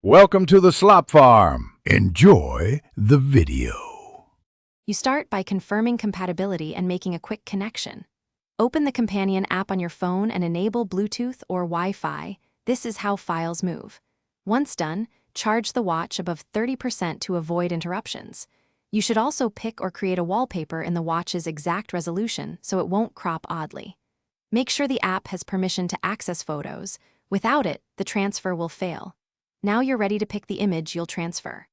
Welcome to the Slop Farm. Enjoy the video. You start by confirming compatibility and making a quick connection. Open the companion app on your phone and enable Bluetooth or Wi-Fi. This is how files move. Once done, charge the watch above 30% to avoid interruptions. You should also pick or create a wallpaper in the watch's exact resolution so it won't crop oddly. Make sure the app has permission to access photos. Without it, the transfer will fail. Now you're ready to pick the image you'll transfer.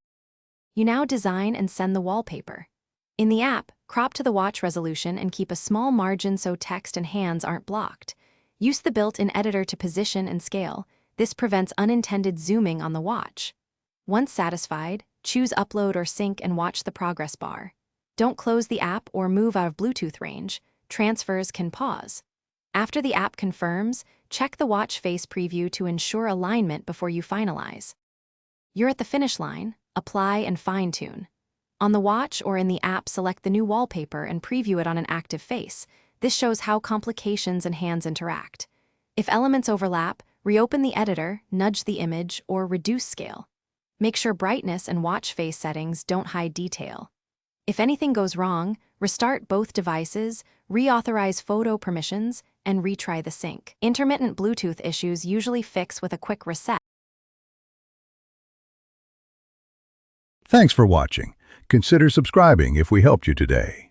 You now design and send the wallpaper. In the app, crop to the watch resolution and keep a small margin so text and hands aren't blocked. Use the built-in editor to position and scale. This prevents unintended zooming on the watch. Once satisfied, choose Upload or Sync and watch the progress bar. Don't close the app or move out of Bluetooth range. Transfers can pause. After the app confirms, check the watch face preview to ensure alignment before you finalize. You're at the finish line. Apply and fine-tune. On the watch or in the app, select the new wallpaper and preview it on an active face. This shows how complications and hands interact. If elements overlap, reopen the editor, nudge the image, or reduce scale. Make sure brightness and watch face settings don't hide detail. If anything goes wrong, restart both devices, reauthorize photo permissions, and retry the sync. Intermittent Bluetooth issues usually fix with a quick reset. Thanks for watching. Consider subscribing if we helped you today.